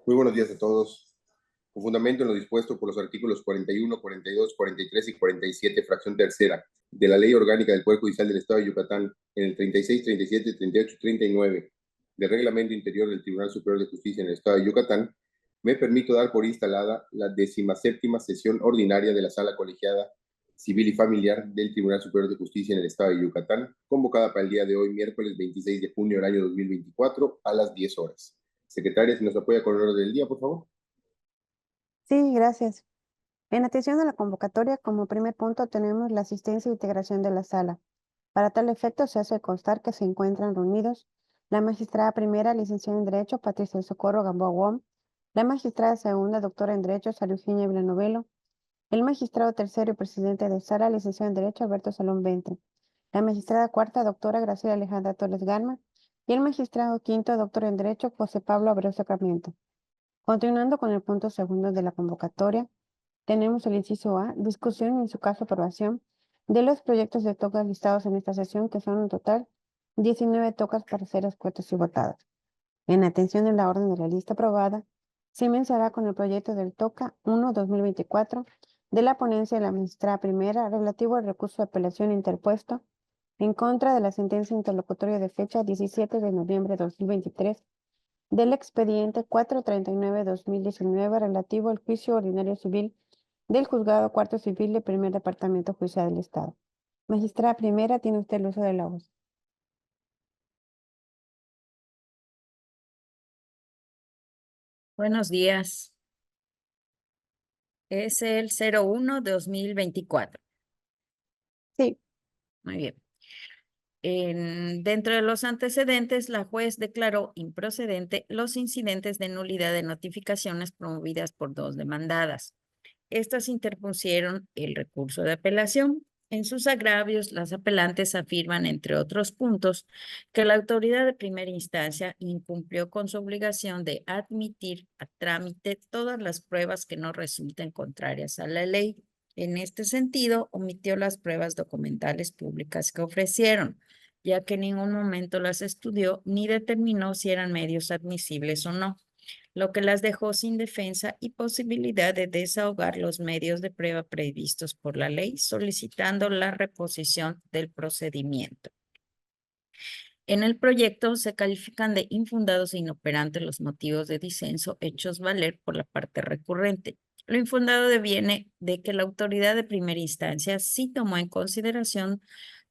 Muy buenos días a todos. Con fundamento en lo dispuesto por los artículos 41, 42, 43 y 47, fracción tercera, de la Ley Orgánica del Poder Judicial del Estado de Yucatán, en el 36, 37, 38 y 39 del Reglamento Interior del Tribunal Superior de Justicia en el Estado de Yucatán, me permito dar por instalada la 17ª sesión ordinaria de la Sala Colegiada Civil y Familiar del Tribunal Superior de Justicia en el Estado de Yucatán, convocada para el día de hoy, miércoles 26 de junio del año 2024, a las 10 horas. Secretaria, si nos apoya con el orden del día, por favor. Sí, gracias. En atención a la convocatoria, como primer punto tenemos la asistencia e integración de la sala. Para tal efecto, se hace constar que se encuentran reunidos la magistrada primera, licenciada en Derecho, Patricia del Socorro Gamboa Wong, la magistrada segunda, doctora en Derecho, Sara Eugenia Villanovelo, el magistrado tercero y presidente de sala, licenciado en Derecho, Alberto Salón Ventre, la magistrada cuarta, doctora Graciela Alejandra Torres Galma, y el magistrado quinto, doctor en Derecho, José Pablo Abreu Sacramento. Continuando con el punto segundo de la convocatoria, tenemos el inciso A, discusión y en su caso aprobación de los proyectos de tocas listados en esta sesión, que son en total 19 tocas para ser expuestas y votadas. En atención en la orden de la lista aprobada, se iniciará con el proyecto del TOCA 1-2024 de la ponencia de la magistrada primera relativo al recurso de apelación interpuesto en contra de la sentencia interlocutoria de fecha 17 de noviembre de 2023 del expediente 439-2019 relativo al juicio ordinario civil del Juzgado Cuarto Civil del Primer Departamento Judicial del Estado. Magistrada primera, tiene usted el uso de la voz. Buenos días. Es el 01-2024. Sí. Muy bien. Dentro de los antecedentes, la juez declaró improcedente los incidentes de nulidad de notificaciones promovidas por dos demandadas. Estas interpusieron el recurso de apelación. En sus agravios, las apelantes afirman, entre otros puntos, que la autoridad de primera instancia incumplió con su obligación de admitir a trámite todas las pruebas que no resulten contrarias a la ley. En este sentido, omitió las pruebas documentales públicas que ofrecieron, ya que en ningún momento las estudió ni determinó si eran medios admisibles o no, lo que las dejó sin defensa y posibilidad de desahogar los medios de prueba previstos por la ley, solicitando la reposición del procedimiento. En el proyecto se califican de infundados e inoperantes los motivos de disenso hechos valer por la parte recurrente. Lo infundado deviene de que la autoridad de primera instancia sí tomó en consideración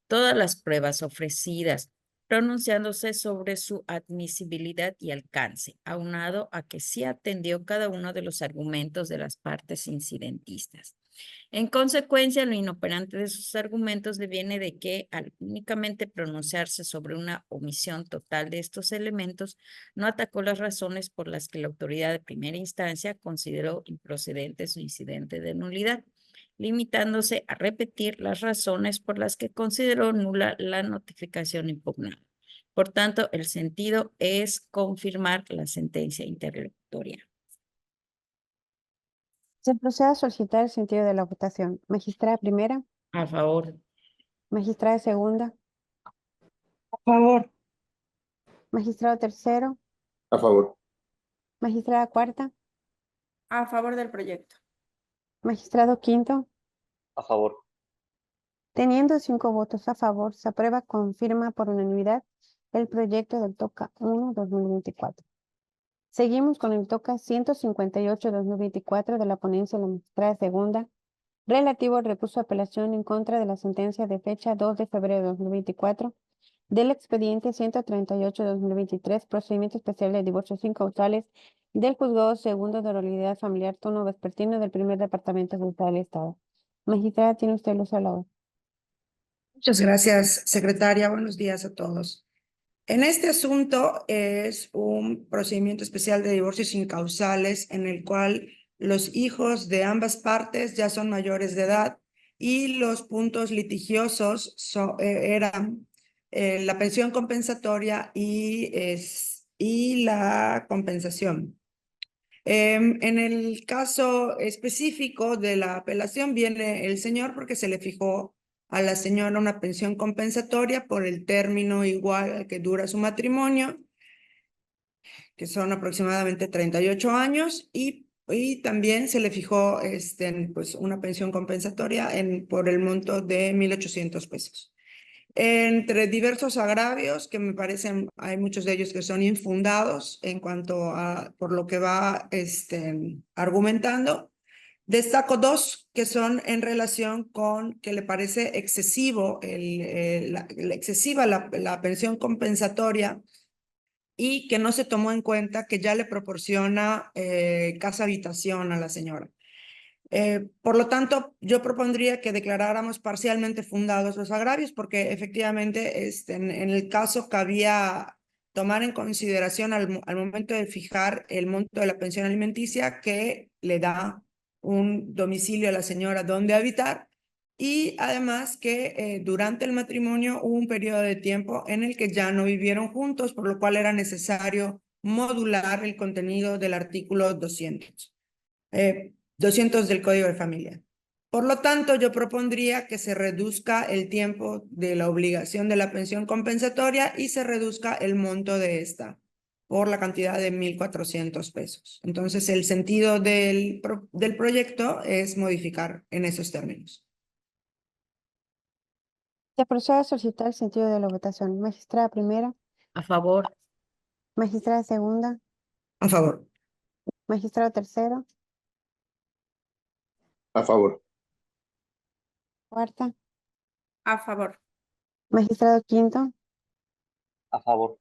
todas las pruebas ofrecidas, pronunciándose sobre su admisibilidad y alcance, aunado a que sí atendió cada uno de los argumentos de las partes incidentistas. En consecuencia, lo inoperante de sus argumentos deviene de que, al únicamente pronunciarse sobre una omisión total de estos elementos, no atacó las razones por las que la autoridad de primera instancia consideró improcedente su incidente de nulidad, limitándose a repetir las razones por las que consideró nula la notificación impugnada. Por tanto, el sentido es confirmar la sentencia interlocutoria. Se procede a solicitar el sentido de la votación. Magistrada primera. A favor. Magistrada segunda. A favor. Magistrado tercero. A favor. Magistrada cuarta. A favor del proyecto. Magistrado quinto. A favor. Teniendo 5 votos a favor, se aprueba con firma por unanimidad el proyecto del TOCA 1-2024. Seguimos con el TOCA 158-2024 de la ponencia de la magistrada segunda, relativo al recurso de apelación en contra de la sentencia de fecha 2 de febrero de 2024 del expediente 138-2023, procedimiento especial de divorcio sin causales del juzgado segundo de oralidad familiar turno vespertino del primer departamento judicial del Estado. Magistrada, tiene usted el uso de la voz. Muchas gracias, secretaria. Buenos días a todos. En este asunto es un procedimiento especial de divorcios incausales en el cual los hijos de ambas partes ya son mayores de edad y los puntos litigiosos eran la pensión compensatoria y la compensación. En el caso específico de la apelación viene el señor porque se le fijó a la señora una pensión compensatoria por el término igual al que dura su matrimonio. que son aproximadamente 38 años, y también se le fijó pues una pensión compensatoria por el monto de 1,800 pesos. Entre diversos agravios, que me parecen, hay muchos de ellos que son infundados en cuanto a, por lo que va argumentando, destaco dos que son en relación con que le parece excesivo excesiva la pensión compensatoria, y que no se tomó en cuenta que ya le proporciona casa habitación a la señora. Por lo tanto, yo propondría que declaráramos parcialmente fundados los agravios, porque efectivamente en el caso cabía tomar en consideración al momento de fijar el monto de la pensión alimenticia, que le da un domicilio a la señora donde habitar, y además que durante el matrimonio hubo un periodo de tiempo en el que ya no vivieron juntos, por lo cual era necesario modular el contenido del artículo 200 del Código de Familia. Por lo tanto, yo propondría que se reduzca el tiempo de la obligación de la pensión compensatoria y se reduzca el monto de esta por la cantidad de 1,400 pesos. Entonces, el sentido del proyecto es modificar en esos términos. Se procede a solicitar el sentido de la votación. Magistrada primera, A favor. magistrada segunda, A favor. magistrado tercero, A favor. cuarta, A favor. magistrado quinto. A favor.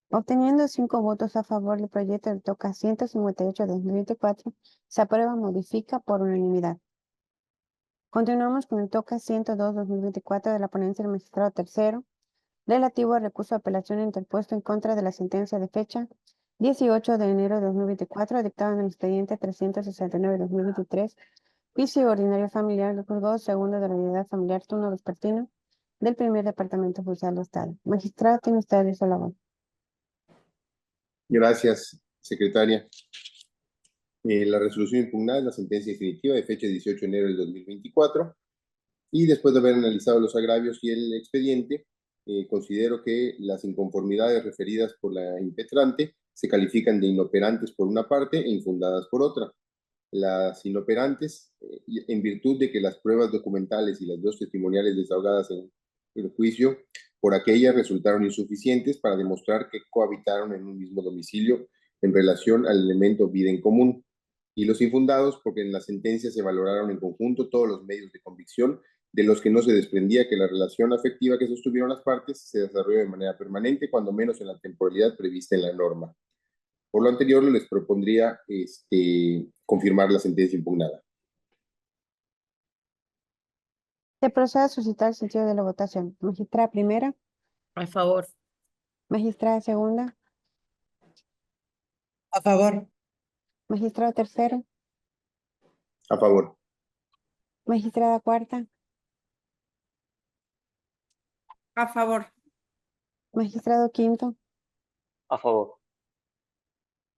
Obteniendo 5 votos a favor, el proyecto del TOCA 158 de 2024 se aprueba, modifica por unanimidad. Continuamos con el TOCA 102-2024 de la ponencia del magistrado tercero, relativo al recurso de apelación interpuesto en contra de la sentencia de fecha 18 de enero de 2024, dictada en el expediente 369-2023, juicio ordinario familiar del juzgado segundo de la unidad familiar turno vespertino del primer departamento judicial de Estado. Magistrado, tiene usted eso la voz. Gracias, secretaria. La resolución impugnada es la sentencia definitiva de fecha 18 de enero del 2024, y después de haber analizado los agravios y el expediente, considero que las inconformidades referidas por la impetrante se califican de inoperantes por una parte e infundadas por otra. Las inoperantes, en virtud de que las pruebas documentales y las dos testimoniales desahogadas en el juicio por aquellas resultaron insuficientes para demostrar que cohabitaron en un mismo domicilio en relación al elemento vida en común. Y los infundados, porque en la sentencia se valoraron en conjunto todos los medios de convicción de los que no se desprendía que la relación afectiva que sostuvieron las partes se desarrolló de manera permanente, cuando menos en la temporalidad prevista en la norma. Por lo anterior, les propondría confirmar la sentencia impugnada. Se procede a suscitar el sentido de la votación. Magistrada primera, A favor. magistrada segunda, A favor. magistrado tercero, A favor. magistrada cuarta, A favor. magistrado quinto. A favor.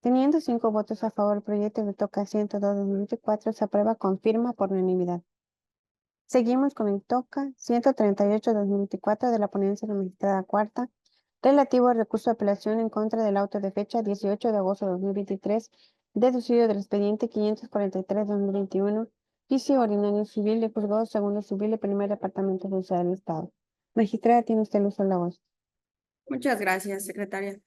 Teniendo 5 votos a favor, el proyecto de TOCA 102-2024 se aprueba con firma por unanimidad. Seguimos con el TOCA 138-2024 de la ponencia de la magistrada cuarta, relativo al recurso de apelación en contra del auto de fecha 18 de agosto de 2023, deducido del expediente 543-2021, juicio ordinario civil de juzgado segundo civil del primer departamento judicial del Estado. Magistrada, tiene usted el uso de la voz. Muchas gracias, secretaria.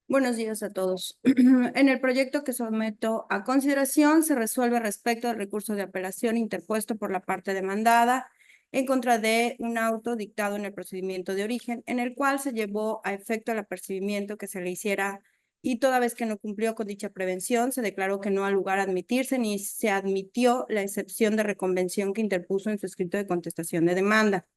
Buenos días a todos. En el proyecto que someto a consideración se resuelve respecto al recurso de apelación interpuesto por la parte demandada en contra de un auto dictado en el procedimiento de origen, en el cual se llevó a efecto el apercibimiento que se le hiciera, y toda vez que no cumplió con dicha prevención, se declaró que no ha lugar a admitirse ni se admitió la excepción de reconvención que interpuso en su escrito de contestación de demanda.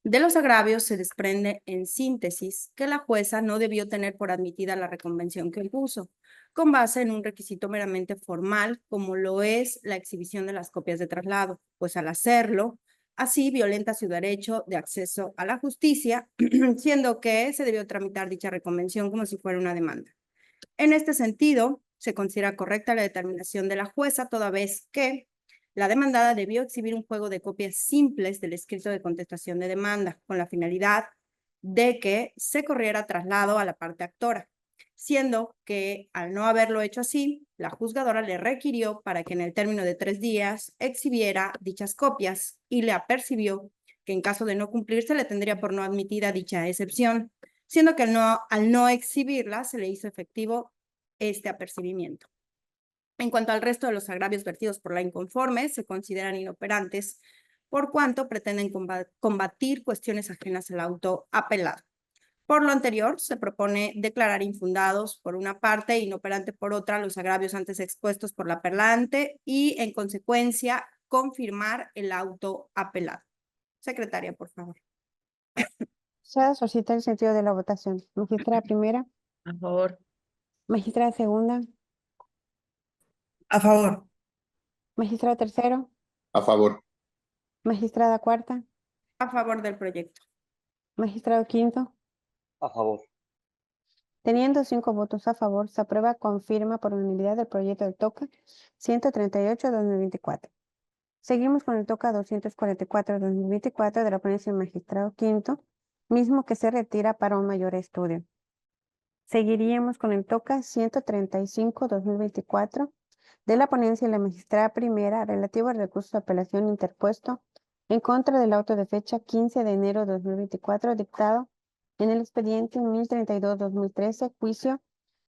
De los agravios se desprende, en síntesis, que la jueza no debió tener por admitida la reconvención que impuso, con base en un requisito meramente formal, como lo es la exhibición de las copias de traslado, pues al hacerlo, así violenta su derecho de acceso a la justicia, siendo que se debió tramitar dicha reconvención como si fuera una demanda. En este sentido, se considera correcta la determinación de la jueza, toda vez que la demandada debió exhibir un juego de copias simples del escrito de contestación de demanda, con la finalidad de que se corriera traslado a la parte actora. siendo que al no haberlo hecho así, la juzgadora le requirió para que en el término de 3 días exhibiera dichas copias y le apercibió que en caso de no cumplirse le tendría por no admitida dicha excepción, siendo que al no exhibirla se le hizo efectivo este apercibimiento. En cuanto al resto de los agravios vertidos por la inconforme, se consideran inoperantes por cuanto pretenden combatir cuestiones ajenas al auto apelado. Por lo anterior, se propone declarar infundados por una parte e inoperante por otra los agravios antes expuestos por la apelante y, en consecuencia, confirmar el auto apelado. Secretaria, por favor. Se solicita el sentido de la votación. Magistrada primera, A favor. magistrada segunda, A favor. magistrado tercero, A favor. magistrada cuarta, A favor del proyecto. magistrado quinto. A favor. Teniendo 5 votos a favor, se aprueba con firma por unanimidad el proyecto del TOCA 138-2024. Seguimos con el TOCA 244-2024 de la ponencia del magistrado quinto, mismo que se retira para un mayor estudio. Seguiríamos con el TOCA 135-2024 de la ponencia de la magistrada primera relativo al recurso de apelación interpuesto en contra del auto de fecha 15 de enero de 2024 dictado en el expediente 1032-2013, juicio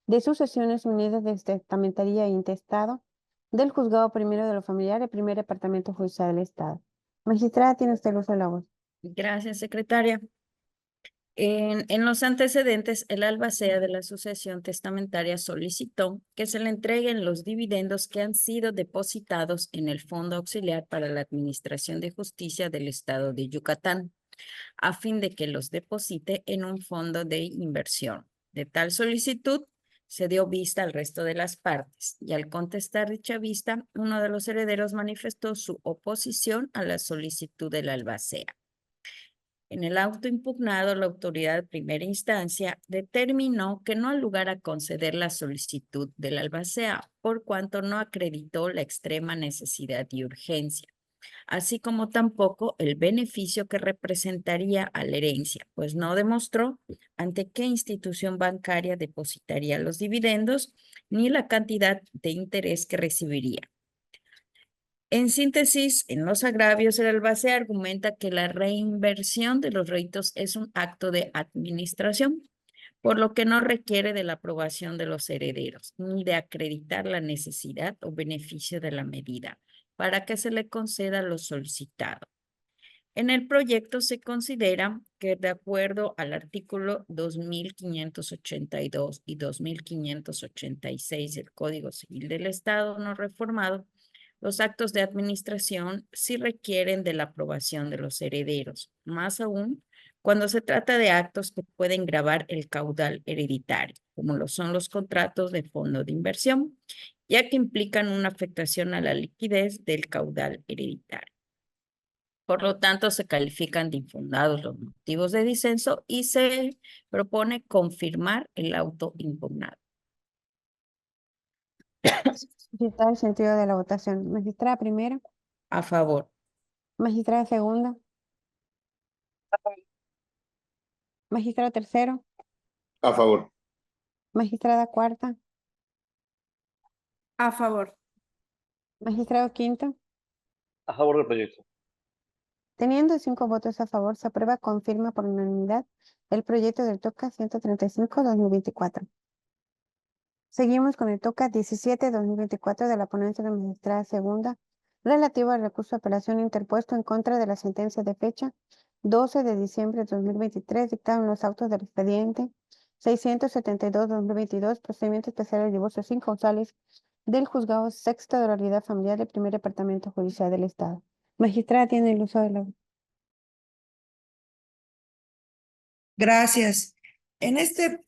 de sucesiones unidas de testamentaría e intestado del juzgado primero de lo familiar del primer departamento judicial del Estado. Magistrada, tiene usted el uso de la voz. Gracias, secretaria. En los antecedentes, el albacea de la sucesión testamentaria solicitó que se le entreguen los dividendos que han sido depositados en el Fondo Auxiliar para la Administración de Justicia del Estado de Yucatán, a fin de que los deposite en un fondo de inversión. De tal solicitud, se dio vista al resto de las partes y al contestar dicha vista, uno de los herederos manifestó su oposición a la solicitud del albacea. En el auto impugnado, la autoridad de primera instancia determinó que no hay lugar a conceder la solicitud del albacea, por cuanto no acreditó la extrema necesidad y urgencia, así como tampoco el beneficio que representaría a la herencia, pues no demostró ante qué institución bancaria depositaría los dividendos ni la cantidad de interés que recibiría. En síntesis, en los agravios, el albacea argumenta que la reinversión de los réditos es un acto de administración, por lo que no requiere de la aprobación de los herederos, ni de acreditar la necesidad o beneficio de la medida, para que se le conceda lo solicitado. En el proyecto se considera que, de acuerdo al artículo 2582 y 2586 del Código Civil del Estado no reformado, los actos de administración sí requieren de la aprobación de los herederos, más aún cuando se trata de actos que pueden gravar el caudal hereditario, como lo son los contratos de fondo de inversión, ya que implican una afectación a la liquidez del caudal hereditario. Por lo tanto, se califican de infundados los motivos de disenso y se propone confirmar el auto impugnado. Solicitar el sentido de la votación. Magistrada primera, A favor. magistrada segunda, magistrado tercero, A favor. magistrada cuarta, A favor. magistrado quinto. A favor del proyecto. Teniendo 5 votos a favor, se aprueba con firma por unanimidad el proyecto del TOCA 135-2024. Seguimos con el TOCA 17-2024 de la ponencia de la magistrada segunda relativo al recurso de apelación interpuesto en contra de la sentencia de fecha 12 de diciembre de 2023 dictado en los autos del expediente 672-2022, procedimiento especial de divorcio sin causales del juzgado sexto de la unidad familiar del primer departamento judicial del Estado. Magistrada, tiene el uso de la... Gracias. En este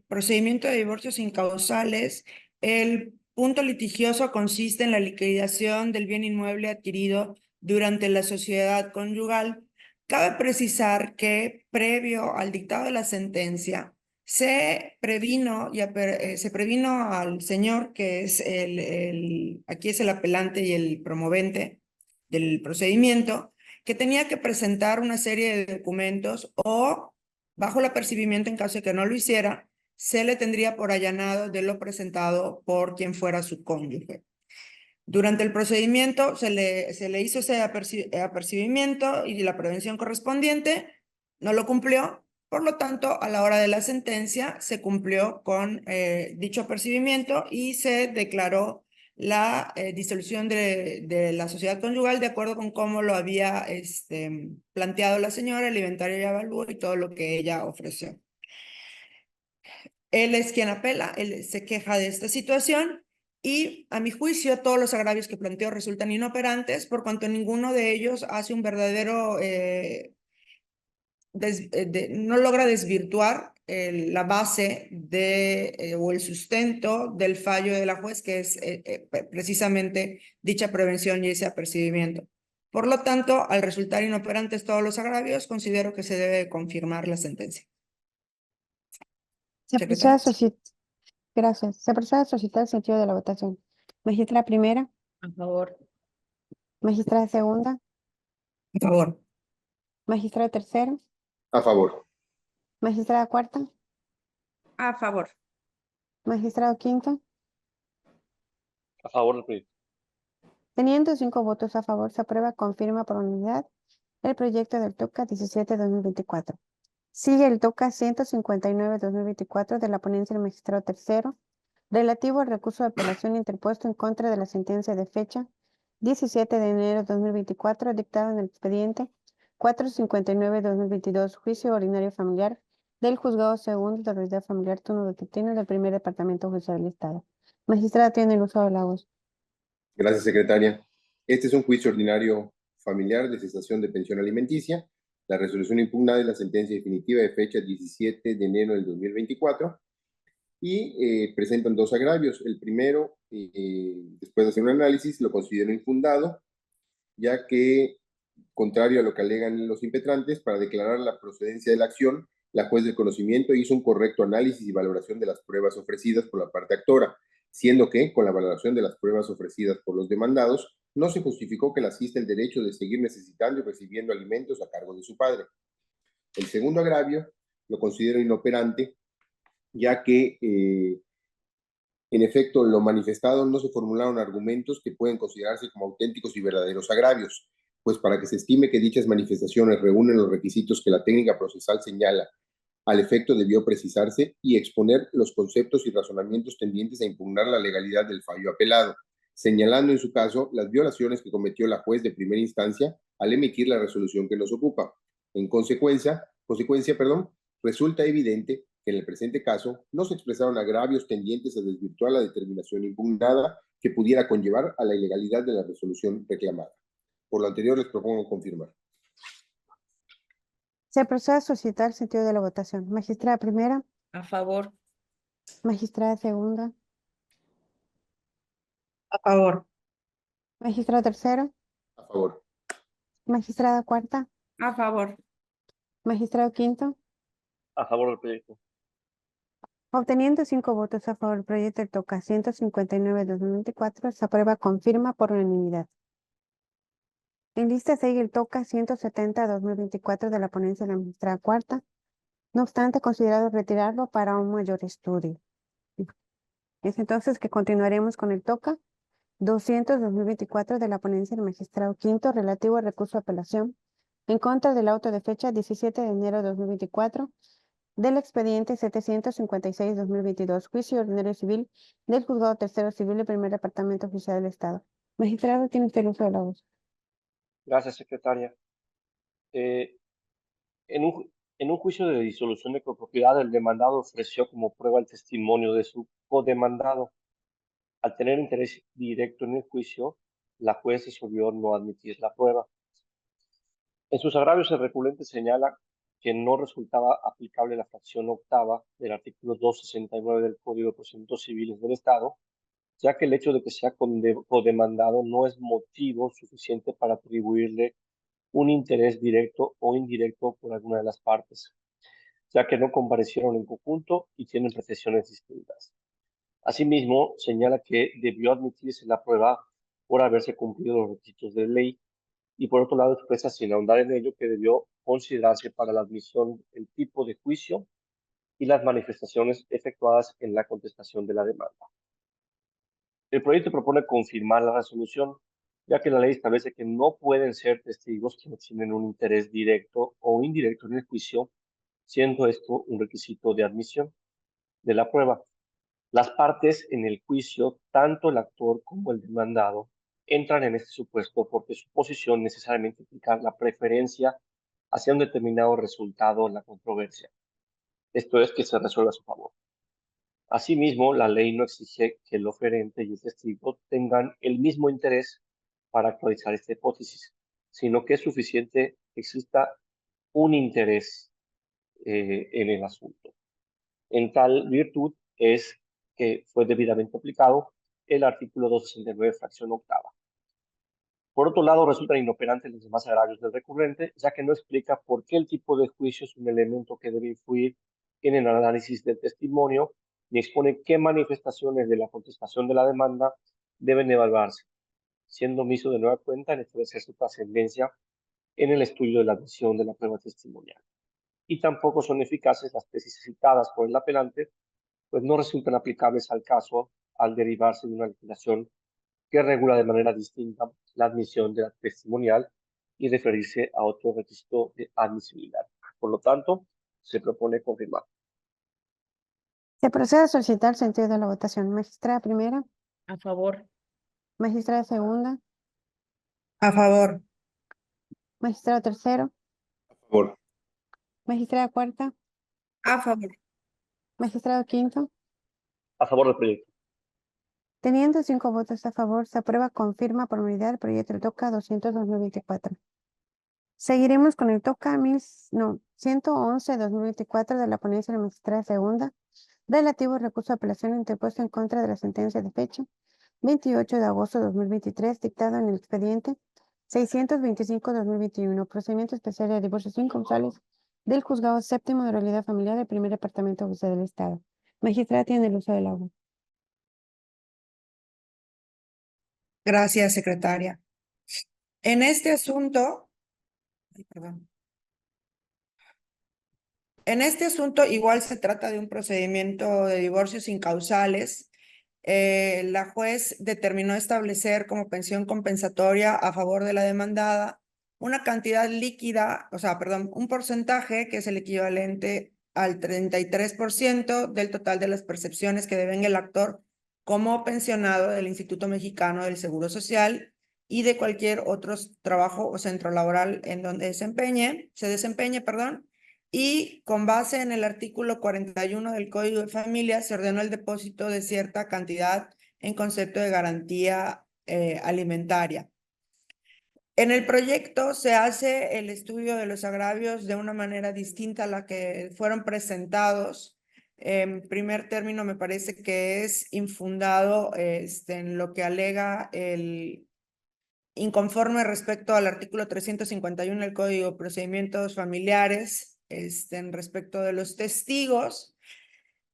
procedimiento de divorcio sin causales, el punto litigioso consiste en la liquidación del bien inmueble adquirido durante la sociedad conyugal. Cabe precisar que previo al dictado de la sentencia, se previno al señor, que es aquí es el apelante y el promovente del procedimiento, que tenía que presentar una serie de documentos o, bajo el apercibimiento en caso de que no lo hiciera, se le tendría por allanado de lo presentado por quien fuera su cónyuge. Durante el procedimiento se le hizo ese apercibimiento y la prevención correspondiente, no lo cumplió, por lo tanto, a la hora de la sentencia se cumplió con dicho apercibimiento y se declaró la disolución de la sociedad conyugal de acuerdo con cómo lo había planteado la señora, el inventario y avalúo y todo lo que ella ofreció. Él es quien apela, él se queja de esta situación y, a mi juicio, todos los agravios que planteó resultan inoperantes por cuanto ninguno de ellos hace un verdadero, no logra desvirtuar la base o el sustento del fallo de la juez, que es precisamente dicha prevención y ese apercibimiento. Por lo tanto, al resultar inoperantes todos los agravios, considero que se debe confirmar la sentencia. Se procede a Gracias. Se procede a suscitar el sentido de la votación. Magistrada primera, A favor. magistrada segunda, Por favor. magistrada tercera, A favor. magistrada cuarta, A favor. magistrado quinto. A favor del proyecto. Teniendo 5 votos a favor, se aprueba, confirma por unanimidad el proyecto del TOCA 17-2024. Sigue el TOCA 159-2024 de la ponencia del magistrado tercero, relativo al recurso de apelación interpuesto en contra de la sentencia de fecha 17 de enero de 2024, dictada en el expediente 459-2022, juicio ordinario familiar del Juzgado Segundo de la Unidad Familiar Turno Vespertino del Primer Departamento Judicial del Estado. Magistrada, tiene el uso de la voz. Gracias, secretaria. Este es un juicio ordinario familiar de cesación de pensión alimenticia. La resolución impugnada es la sentencia definitiva de fecha 17 de enero del 2024 y presentan 2 agravios. El primero, después de hacer un análisis, lo considero infundado, ya que, contrario a lo que alegan los impetrantes, para declarar la procedencia de la acción, la juez del conocimiento hizo un correcto análisis y valoración de las pruebas ofrecidas por la parte actora, siendo que, con la valoración de las pruebas ofrecidas por los demandados, no se justificó que le asista el derecho de seguir necesitando y recibiendo alimentos a cargo de su padre. El segundo agravio lo considero inoperante, ya que, en efecto, lo manifestado no se formularon argumentos que pueden considerarse como auténticos y verdaderos agravios, pues para que se estime que dichas manifestaciones reúnen los requisitos que la técnica procesal señala, al efecto debió precisarse y exponer los conceptos y razonamientos tendientes a impugnar la legalidad del fallo apelado, señalando en su caso las violaciones que cometió la juez de primera instancia al emitir la resolución que nos ocupa. En consecuencia, resulta evidente que en el presente caso no se expresaron agravios tendientes a desvirtuar la determinación impugnada que pudiera conllevar a la ilegalidad de la resolución reclamada. Por lo anterior, les propongo confirmar. Se procede a suscitar el sentido de la votación. Magistrada primera, A favor. magistrada segunda, A favor. magistrado tercero, A favor. magistrada cuarta, A favor. magistrado quinto. A favor del proyecto. Obteniendo 5 votos a favor del proyecto del TOCA 159-2024, se aprueba, confirma por unanimidad. En lista sigue el TOCA 170-2024 de la ponencia de la magistrada cuarta, no obstante considerado retirarlo para un mayor estudio. Es entonces que continuaremos con el TOCA 200-2024 de la ponencia del magistrado quinto relativo al recurso de apelación en contra del auto de fecha 17 de enero de 2024 del expediente 756-2022, juicio ordinario civil del Juzgado Tercero Civil del Primer Departamento Judicial del Estado. Magistrado, tiene usted el uso de la voz. Gracias, secretaria. En un juicio de disolución de copropiedad, el demandado ofreció como prueba el testimonio de su codemandado. Al tener interés directo en el juicio, la juez resolvió no admitir la prueba. En sus agravios, el recurrente señala que no resultaba aplicable la fracción octava del artículo 269 del Código de Procedimientos Civiles del Estado, ya que el hecho de que sea codemandado no es motivo suficiente para atribuirle un interés directo o indirecto por alguna de las partes, ya que no comparecieron en conjunto y tienen percepciones distintas. Asimismo, señala que debió admitirse la prueba por haberse cumplido los requisitos de ley y por otro lado expresa sin ahondar en ello que debió considerarse para la admisión el tipo de juicio y las manifestaciones efectuadas en la contestación de la demanda. El proyecto propone confirmar la resolución, ya que la ley establece que no pueden ser testigos quienes tienen un interés directo o indirecto en el juicio, siendo esto un requisito de admisión de la prueba. Las partes en el juicio, tanto el actor como el demandado, entran en este supuesto porque su posición necesariamente implica la preferencia hacia un determinado resultado en la controversia. Esto es, que se resuelva a su favor. Asimismo, la ley no exige que el oferente y el testigo tengan el mismo interés para actualizar esta hipótesis, sino que es suficiente que exista un interés en el asunto. En tal virtud es que fue debidamente aplicado el artículo 269, fracción octava. Por otro lado, resultan inoperantes los demás agravios del recurrente, ya que no explica por qué el tipo de juicio es un elemento que debe influir en el análisis del testimonio, ni expone qué manifestaciones de la contestación de la demanda deben evaluarse, siendo omiso de nueva cuenta en establecer su trascendencia en el estudio de la admisión de la prueba testimonial. Y tampoco son eficaces las tesis citadas por el apelante, pues no resultan aplicables al caso al derivarse de una legislación que regula de manera distinta la admisión de la testimonial y referirse a otro requisito de admisibilidad. Por lo tanto, se propone confirmar. Se procede a solicitar el sentido de la votación. Magistrada primera, A favor. magistrada segunda, A favor. magistrado tercero, A favor. magistrada cuarta, A favor. magistrado quinto. A favor del proyecto. Teniendo 5 votos a favor, se aprueba, confirma por unanimidad el proyecto del TOCA 200-2024. Seguiremos con el TOCA 111-2024 de la ponencia de la magistrada segunda, relativo al recurso de apelación interpuesto en contra de la sentencia de fecha 28 de agosto de 2023, dictado en el expediente 625-2021, procedimiento especial de divorcios incausales del Juzgado Séptimo de Realidad Familiar del Primer Departamento Judicial del Estado. Magistrada, tiene el uso del agua. Gracias, secretaria. En este asunto, perdón. En este asunto igual se trata de un procedimiento de divorcios incausales. La juez determinó establecer como pensión compensatoria a favor de la demandada una cantidad líquida, un porcentaje que es el equivalente al 33% del total de las percepciones que devenga el actor como pensionado del Instituto Mexicano del Seguro Social y de cualquier otro trabajo o centro laboral en donde se desempeñe, y con base en el artículo 41 del Código de Familia se ordenó el depósito de cierta cantidad en concepto de garantía alimentaria. En el proyecto se hace el estudio de los agravios de una manera distinta a la que fueron presentados. En primer término, me parece que es infundado en lo que alega el inconforme respecto al artículo 351 del Código de Procedimientos Familiares, en respecto de los testigos,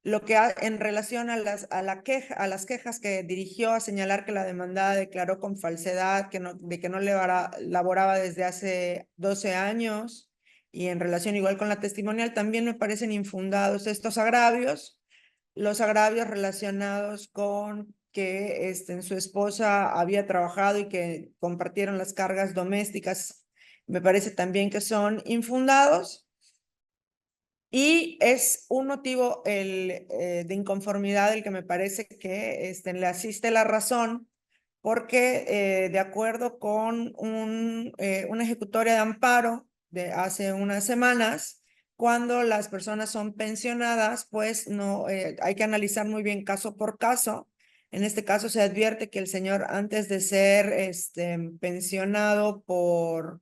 lo que en relación a las quejas que dirigió a señalar que la demandada declaró con falsedad de que no laboraba desde hace 12 años, y en relación igual con la testimonial, también me parecen infundados estos agravios, los agravios relacionados con que su esposa había trabajado y que compartieron las cargas domésticas, me parece también que son infundados. Y es un motivo de inconformidad el que me parece que le asiste la razón, porque de acuerdo con una ejecutoria de amparo de hace unas semanas, cuando las personas son pensionadas, pues no hay que analizar muy bien caso por caso. En este caso se advierte que el señor, antes de ser pensionado por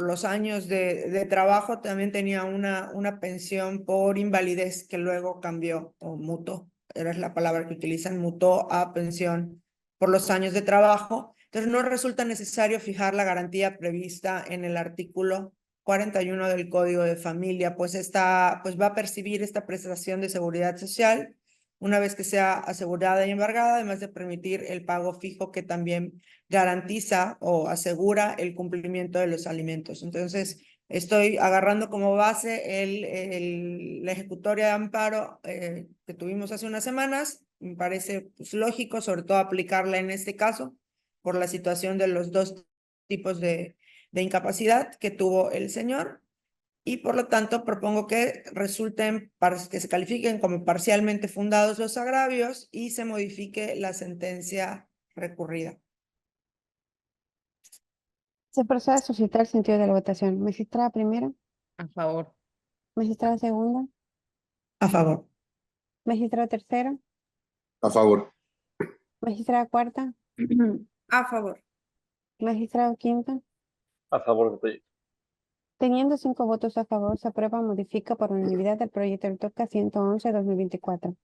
los años de trabajo, también tenía una pensión por invalidez que luego cambió, o mutó, era la palabra que utilizan, mutó a pensión por los años de trabajo. Entonces no resulta necesario fijar la garantía prevista en el artículo 41 del Código de Familia, pues va a percibir esta prestación de seguridad social una vez que sea asegurada y embargada, además de permitir el pago fijo que también garantiza o asegura el cumplimiento de los alimentos. Entonces, Estoy agarrando como base la ejecutoria de amparo que tuvimos hace unas semanas. Me parece pues, lógico, sobre todo aplicarla en este caso, por la situación de los dos tipos de incapacidad que tuvo el señor. Y por lo tanto propongo que que se califiquen como parcialmente fundados los agravios y se modifique la sentencia recurrida. Se procede a suscitar el sentido de la votación. Magistrada primera, A favor. magistrada segunda, A favor. magistrada tercera, A favor. magistrada cuarta, A favor. magistrado quinta. A favor del proyecto. Teniendo 5 votos a favor, se aprueba o modifica por unanimidad el proyecto del TOCA 111-2024.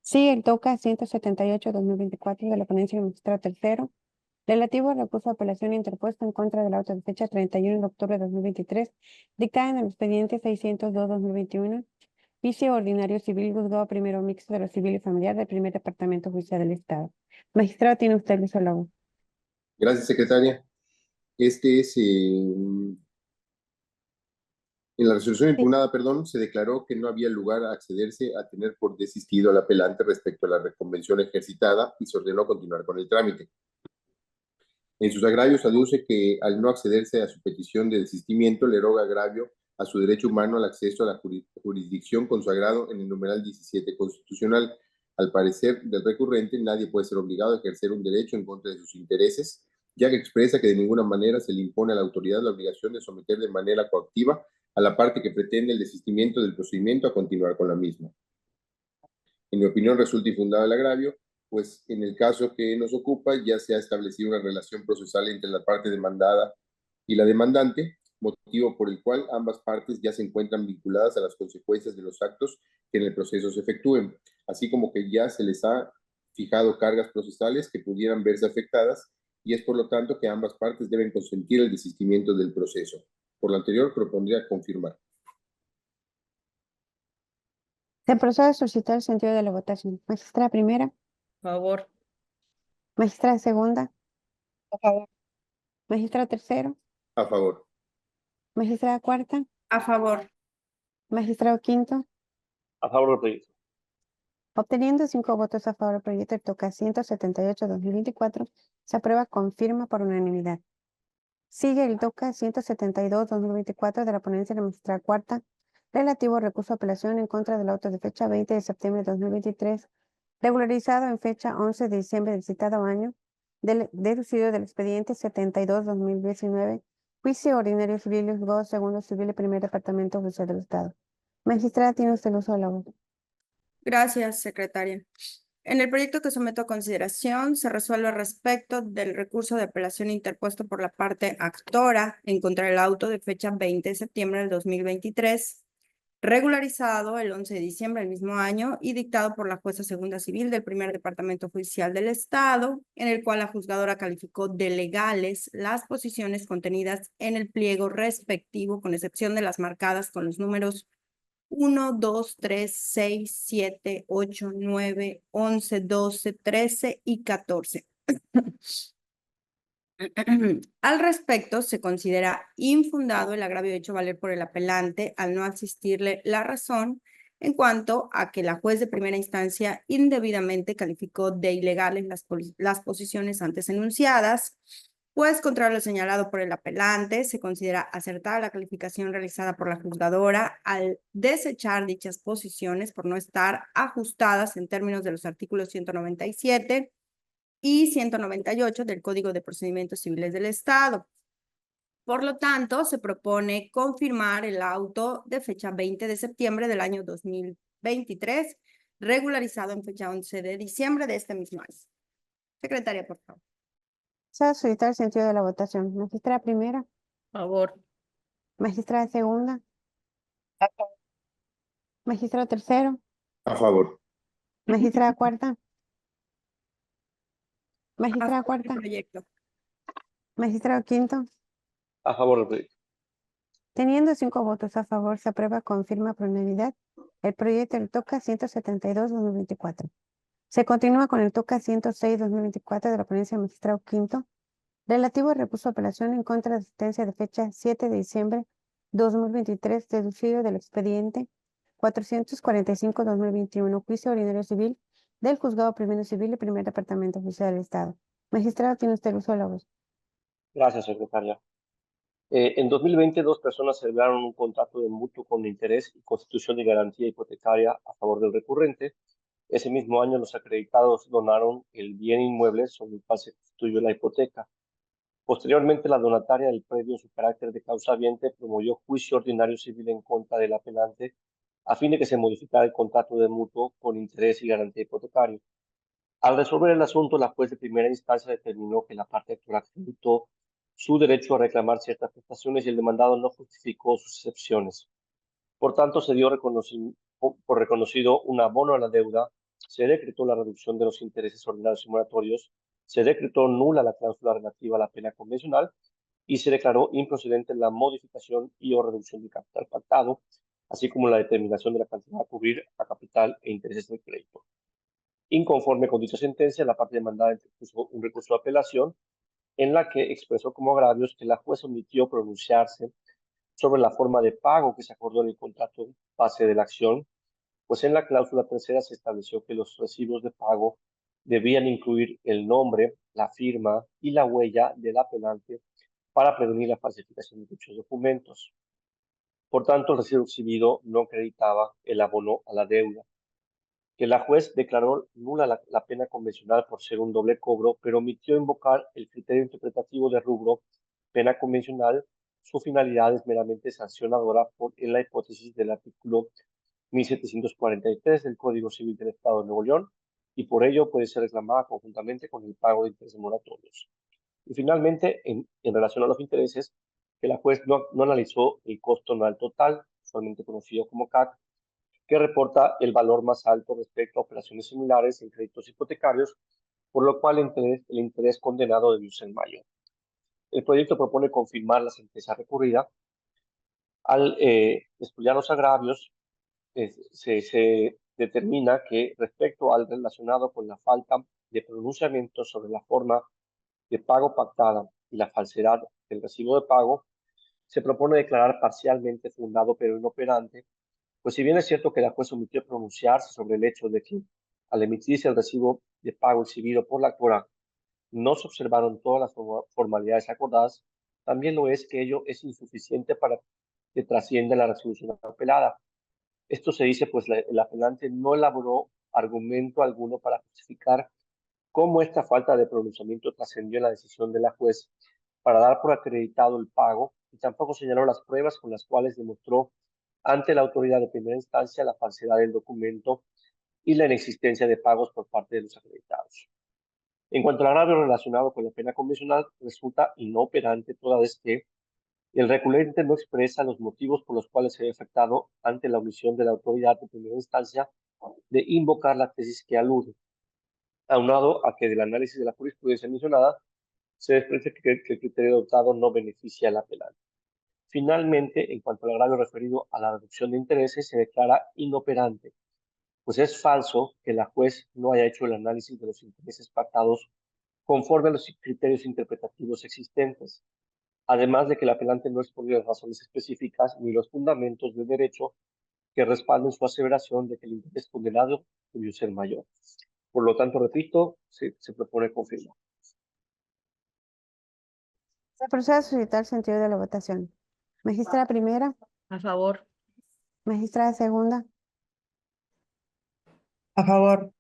Sí, el TOCA 178-2024 de la ponencia del magistrado tercero, relativo al recurso de apelación interpuesto en contra del auto de fecha 31 de octubre de 2023, dictada en el expediente 602-2021, juicio ordinario civil, juzgado primero mixto de lo civil y familiar del primer departamento judicial del Estado. Magistrado, tiene usted el uso de la voz. Gracias, secretaria. Este es en la resolución impugnada, se declaró que no había lugar a accederse a tener por desistido al apelante respecto a la reconvención ejercitada y se ordenó continuar con el trámite. En sus agravios aduce que al no accederse a su petición de desistimiento le eroga agravio a su derecho humano al acceso a la jurisdicción consagrado en el numeral 17 constitucional. Al parecer del recurrente, nadie puede ser obligado a ejercer un derecho en contra de sus intereses, ya que expresa que de ninguna manera se le impone a la autoridad la obligación de someter de manera coactiva a la parte que pretende el desistimiento del procedimiento a continuar con la misma. En mi opinión, resulta infundado el agravio, pues en el caso que nos ocupa ya se ha establecido una relación procesal entre la parte demandada y la demandante, motivo por el cual ambas partes ya se encuentran vinculadas a las consecuencias de los actos que en el proceso se efectúen, así como que ya se les ha fijado cargas procesales que pudieran verse afectadas y es por lo tanto que ambas partes deben consentir el desistimiento del proceso. Por lo anterior, propondría confirmar. Se procede a suscitar el sentido de la votación. Magistrada primera, Favor. magistrada segunda, a favor. Magistrado tercero, A favor. magistrada cuarta, A favor. magistrado quinto. A favor del proyecto. Obteniendo 5 votos a favor del proyecto del TOCA 178-2024, se aprueba con firma por unanimidad. Sigue el TOCA 172-2024 de la ponencia de la magistrada cuarta, relativo al recurso de apelación en contra del auto de fecha 20 de septiembre de 2023, regularizado en fecha 11 de diciembre del citado año, deducido del expediente 72-2019, juicio ordinario civil y juzgado segundo civil y primer departamento judicial del Estado. Magistrada, tiene usted el uso de la voz. Gracias, secretaria. En el proyecto que someto a consideración se resuelve respecto del recurso de apelación interpuesto por la parte actora en contra del auto de fecha 20 de septiembre del 2023, regularizado el 11 de diciembre del mismo año y dictado por la jueza segunda civil del primer departamento judicial del Estado, en el cual la juzgadora calificó de legales las posiciones contenidas en el pliego respectivo, con excepción de las marcadas con los números 1, 2, 3, 6, 7, 8, 9, 11, 12, 13 y 14. Al respecto, se considera infundado el agravio hecho valer por el apelante al no asistirle la razón en cuanto a que la juez de primera instancia indebidamente calificó de ilegales las posiciones antes enunciadas, pues contrario a lo señalado por el apelante, se considera acertada la calificación realizada por la juzgadora al desechar dichas posiciones por no estar ajustadas en términos de los artículos 197 y 198 del Código de Procedimientos Civiles del Estado. Por lo tanto, se propone confirmar el auto de fecha 20 de septiembre del año 2023, regularizado en fecha 11 de diciembre de este mismo año. Secretaria, por favor. Se ha suscitado el sentido de la votación. Magistrada primera, Favor. magistrada segunda, magistrado tercero, A favor. magistrada cuarta, A magistrada favor del cuarta, proyecto. magistrado quinto. A favor del proyecto. Teniendo 5 votos a favor, se aprueba con firma por unanimidad el proyecto del TOCA 172-2024. Se continúa con el TOCA 106-2024 de la ponencia del magistrado quinto, relativo al recurso de apelación en contra de la sentencia de fecha 7 de diciembre 2023, deducido del expediente 445-2021, juicio ordinario civil del Juzgado Primero Civil y Primer Departamento Judicial del Estado. Magistrado, tiene usted el uso de la voz. Gracias, secretaria. En 2020, dos personas celebraron un contrato de mutuo con interés y constitución de garantía hipotecaria a favor del recurrente. Ese mismo año, los acreditados donaron el bien inmueble sobre el cual se constituyó la hipoteca. Posteriormente, la donataria del predio, en su carácter de causa habiente, promovió juicio ordinario civil en contra del apelante a fin de que se modificara el contrato de mutuo con interés y garantía hipotecario. Al resolver el asunto, la juez de primera instancia determinó que la parte actora acreditó su derecho a reclamar ciertas prestaciones y el demandado no justificó sus excepciones. Por tanto, se dio por reconocido un abono a la deuda, se decretó la reducción de los intereses ordinarios y moratorios, se decretó nula la cláusula relativa a la pena convencional y se declaró improcedente la modificación y o reducción del capital pactado, así como la determinación de la cantidad a cubrir a capital e intereses del crédito. Inconforme con dicha sentencia, la parte demandada interpuso un recurso de apelación en la que expresó como agravios que la juez omitió pronunciarse sobre la forma de pago que se acordó en el contrato base de la acción, pues en la cláusula tercera se estableció que los recibos de pago debían incluir el nombre, la firma y la huella del apelante para prevenir la falsificación de dichos documentos. Por tanto, el recibo exhibido no acreditaba el abono a la deuda. Que la juez declaró nula la pena convencional por ser un doble cobro, pero omitió invocar el criterio interpretativo de rubro pena convencional. Su finalidad es meramente sancionadora en la hipótesis del artículo 1743 del Código Civil del Estado de Nuevo León y por ello puede ser reclamada conjuntamente con el pago de intereses moratorios. Y finalmente, en relación a los intereses, que la juez no analizó el costo anual total, usualmente conocido como CAC, que reporta el valor más alto respecto a operaciones similares en créditos hipotecarios, por lo cual el interés condenado debió ser mayor. El proyecto propone confirmar la sentencia recurrida. Al estudiar los agravios, se determina que respecto al relacionado con la falta de pronunciamiento sobre la forma de pago pactada y la falsedad del recibo de pago, se propone declarar parcialmente fundado pero inoperante. Pues si bien es cierto que la juez omitió pronunciarse sobre el hecho de que al emitirse el recibo de pago exhibido por la actora no se observaron todas las formalidades acordadas, también lo es que ello es insuficiente para que trascienda la resolución apelada. Esto se dice pues el apelante no elaboró argumento alguno para justificar cómo esta falta de pronunciamiento trascendió en la decisión de la juez para dar por acreditado el pago y tampoco señaló las pruebas con las cuales demostró ante la autoridad de primera instancia la falsedad del documento y la inexistencia de pagos por parte de los acreditados. En cuanto al agravio relacionado con la pena convencional, resulta inoperante toda vez que el recurrente no expresa los motivos por los cuales se ve afectado ante la omisión de la autoridad de primera instancia de invocar la tesis que alude, aunado a que del análisis de la jurisprudencia mencionada se desprende que el criterio adoptado no beneficia al apelante. Finalmente, en cuanto al agravio referido a la reducción de intereses, se declara inoperante, pues es falso que la juez no haya hecho el análisis de los intereses pactados conforme a los criterios interpretativos existentes, además de que el apelante no expone las razones específicas ni los fundamentos de derecho que respalden su aseveración de que el interés condenado debió ser mayor. Por lo tanto, repito, se propone confirmar. Se procede a suscitar el sentido de la votación. Magistrada primera, A favor. magistrada segunda, A favor.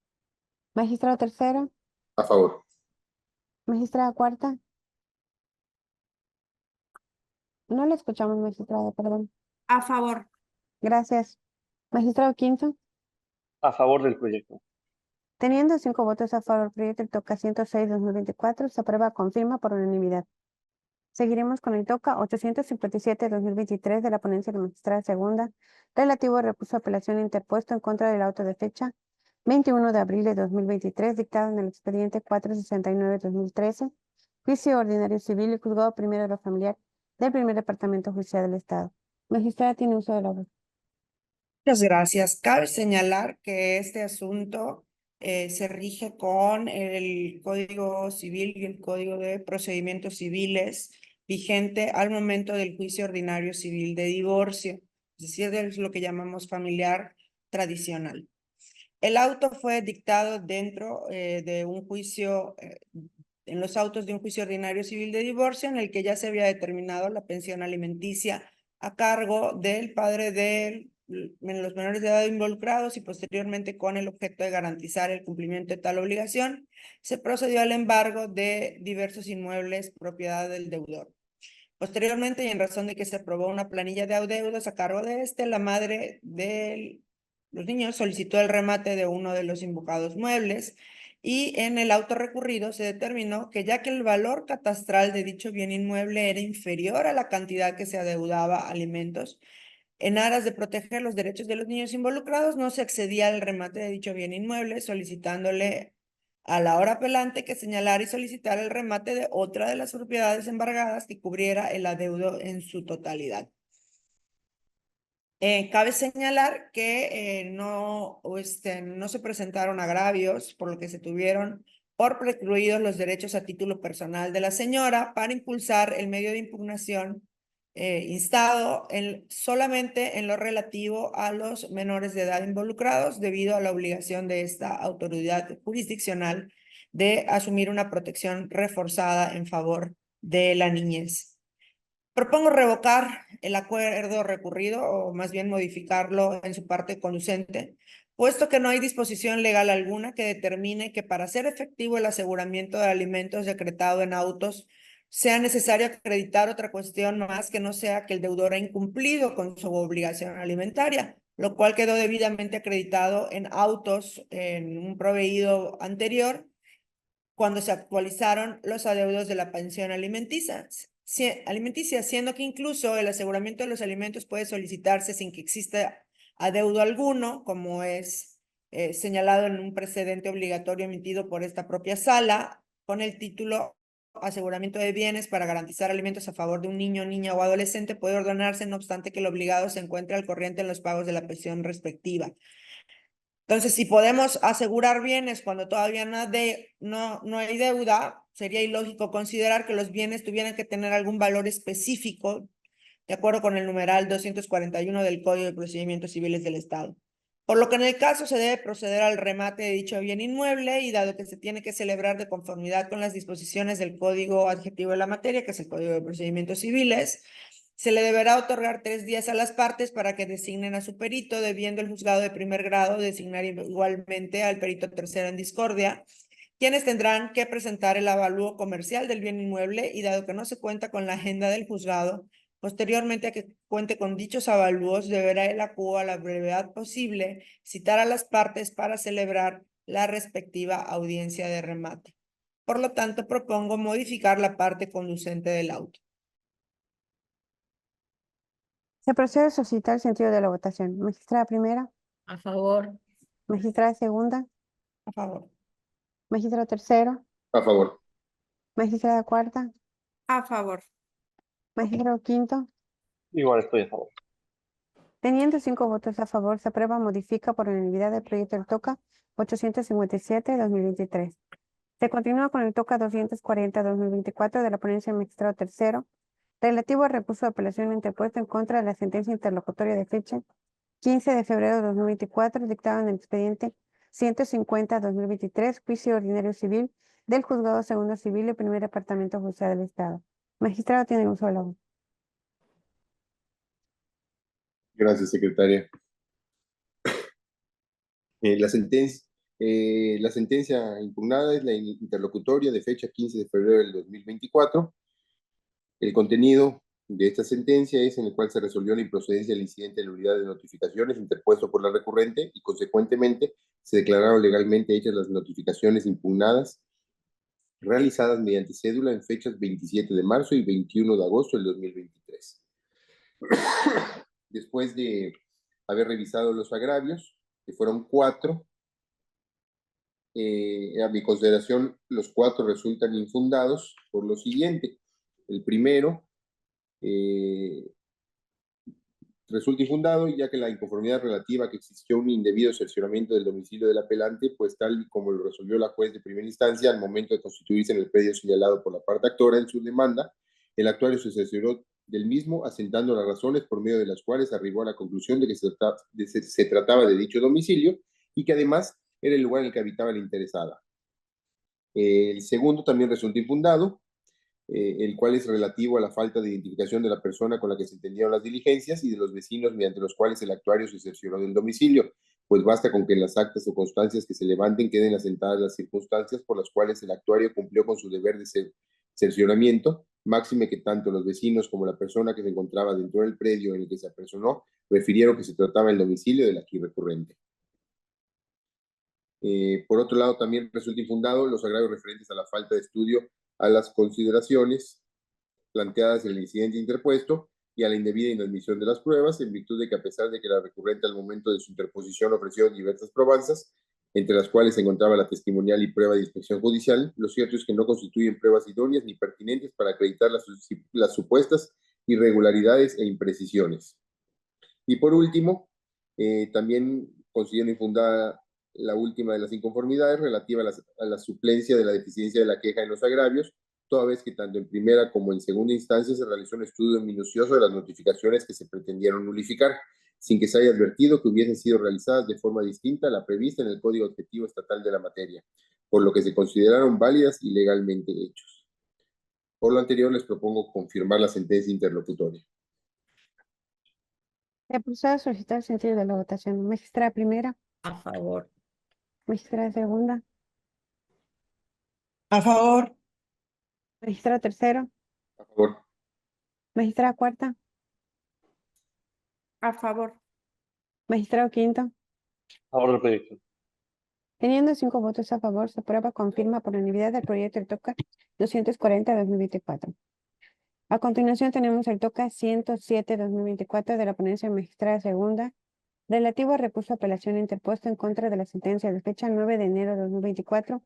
magistrada tercera, A favor. magistrada cuarta. No le escuchamos, magistrada, perdón. A favor. Gracias. Magistrado quinto. A favor del proyecto. Teniendo 5 votos a favor, el proyecto del TOCA 106-2024 se aprueba confirma por unanimidad. Seguiremos con el TOCA 857-2023 de la ponencia de la magistrada segunda, relativo al recurso de apelación interpuesto en contra del auto de fecha 21 de abril de 2023, dictado en el expediente 469-2013, juicio ordinario civil y juzgado primero de lo familiar del primer departamento judicial del Estado. Magistrada, tiene uso de la voz. Muchas gracias. Cabe señalar que este asunto se rige con el Código Civil y el Código de Procedimientos Civiles vigente al momento del juicio ordinario civil de divorcio, es decir, es lo que llamamos familiar tradicional. El auto fue dictado dentro de un juicio, en los autos de un juicio ordinario civil de divorcio, en el que ya se había determinado la pensión alimenticia a cargo del padre de los menores de edad involucrados, y posteriormente, con el objeto de garantizar el cumplimiento de tal obligación, se procedió al embargo de diversos inmuebles propiedad del deudor. Posteriormente, y en razón de que se aprobó una planilla de adeudos a cargo de la madre de los niños solicitó el remate de uno de los invocados muebles, y en el auto recurrido se determinó que, ya que el valor catastral de dicho bien inmueble era inferior a la cantidad que se adeudaba a alimentos, en aras de proteger los derechos de los niños involucrados, no se accedía al remate de dicho bien inmueble, solicitándole a la hora apelante que señalara y solicitara el remate de otra de las propiedades embargadas que cubriera el adeudo en su totalidad. Cabe señalar que no se presentaron agravios, por lo que se tuvieron por precluidos los derechos a título personal de la señora para impulsar el medio de impugnación instado solamente en lo relativo a los menores de edad involucrados, debido a la obligación de esta autoridad jurisdiccional de asumir una protección reforzada en favor de la niñez. Propongo revocar el acuerdo recurrido, o más bien modificarlo en su parte conducente, puesto que no hay disposición legal alguna que determine que, para hacer efectivo el aseguramiento de alimentos decretado en autos, sea necesario acreditar otra cuestión más que no sea que el deudor ha incumplido con su obligación alimentaria, lo cual quedó debidamente acreditado en autos en un proveído anterior, cuando se actualizaron los adeudos de la pensión alimenticia, siendo que incluso el aseguramiento de los alimentos puede solicitarse sin que exista adeudo alguno, como es señalado en un precedente obligatorio emitido por esta propia sala, con el título Aseguramiento de bienes para garantizar alimentos a favor de un niño, niña o adolescente. Puede ordenarse, no obstante, que el obligado se encuentre al corriente en los pagos de la pensión respectiva. Entonces, si podemos asegurar bienes cuando todavía no hay deuda, sería ilógico considerar que los bienes tuvieran que tener algún valor específico, de acuerdo con el numeral 241 del Código de Procedimientos Civiles del Estado. Por lo que, en el caso, se debe proceder al remate de dicho bien inmueble, y dado que se tiene que celebrar de conformidad con las disposiciones del Código adjetivo de la materia, que es el Código de Procedimientos Civiles, se le deberá otorgar 3 días a las partes para que designen a su perito, debiendo el juzgado de primer grado designar igualmente al perito tercero en discordia, quienes tendrán que presentar el avalúo comercial del bien inmueble, y dado que no se cuenta con la agenda del juzgado, posteriormente a que cuente con dichos avalúos, deberá el acuo, a la brevedad posible, citar a las partes para celebrar la respectiva audiencia de remate. Por lo tanto, propongo modificar la parte conducente del auto. Se procede a suscitar el sentido de la votación. Magistrada primera, A favor. magistrada segunda, A favor. magistrado tercero, A favor. magistrada cuarta, A favor. magistrado quinto. Igual estoy a favor. Teniendo 5 votos a favor, se aprueba, modifica por unanimidad el proyecto del TOCA 857-2023. Se continúa con el TOCA 240-2024 de la ponencia del magistrado tercero, relativo al recurso de apelación interpuesto en contra de la sentencia interlocutoria de fecha 15 de febrero de 2024, dictada en el expediente 150-2023, juicio ordinario civil del Juzgado Segundo Civil y Primer Departamento Judicial del Estado. Magistrado, tiene uso de la voz. Gracias, secretaria. La sentencia impugnada es la interlocutoria de fecha 15 de febrero del 2024. El contenido de esta sentencia es en el cual se resolvió la improcedencia del incidente de la unidad de notificaciones interpuesto por la recurrente, y consecuentemente se declararon legalmente hechas las notificaciones impugnadas realizadas mediante cédula en fechas 27 de marzo y 21 de agosto del 2023. Después de haber revisado los agravios, que fueron 4, a mi consideración, los 4 resultan infundados por lo siguiente. El primero resulta infundado, ya que la inconformidad relativa a que existió un indebido cercioramiento del domicilio del apelante, pues tal y como lo resolvió la juez de primera instancia, al momento de constituirse en el predio señalado por la parte actora en su demanda, El actuario se cercioró del mismo, asentando las razones por medio de las cuales arribó a la conclusión de que se trataba de dicho domicilio y que además era el lugar en el que habitaba la interesada. El segundo también resulta infundado, el cual es relativo a la falta de identificación de la persona con la que se entendieron las diligencias y de los vecinos mediante los cuales el actuario se cercioró del domicilio, pues basta con que en las actas o constancias que se levanten queden asentadas las circunstancias por las cuales el actuario cumplió con su deber de cercioramiento, máxime que tanto los vecinos como la persona que se encontraba dentro del predio en el que se apersonó refirieron que se trataba del domicilio del aquí recurrente. Por otro lado, también resulta infundado los agravios referentes a la falta de estudio a las consideraciones planteadas en el incidente interpuesto y a la indebida inadmisión de las pruebas, en virtud de que a pesar de que la recurrente al momento de su interposición ofreció diversas probanzas, entre las cuales se encontraba la testimonial y prueba de inspección judicial, lo cierto es que no constituyen pruebas idóneas ni pertinentes para acreditar las supuestas irregularidades e imprecisiones. Y por último, también considero infundada la última de las inconformidades relativa a la suplencia de la deficiencia de la queja en los agravios, toda vez que tanto en primera como en segunda instancia se realizó un estudio minucioso de las notificaciones que se pretendieron nulificar, sin que se haya advertido que hubiesen sido realizadas de forma distinta a la prevista en el Código Objetivo Estatal de la materia, por lo que se consideraron válidas y legalmente hechos. Por lo anterior, les propongo confirmar la sentencia interlocutoria. Se procede a solicitar el sentido de la votación. Magistrada primera, A favor. magistrada segunda, A favor. magistrada tercero, A favor. magistrada cuarta, A favor. magistrado quinto. A favor del proyecto. Teniendo 5 votos a favor, se aprueba con firma por unanimidad del proyecto del TOCA 240-2024. A continuación tenemos el TOCA 107-2024 de la ponencia magistrada segunda, relativo al recurso de apelación interpuesto en contra de la sentencia de fecha 9 de enero de 2024,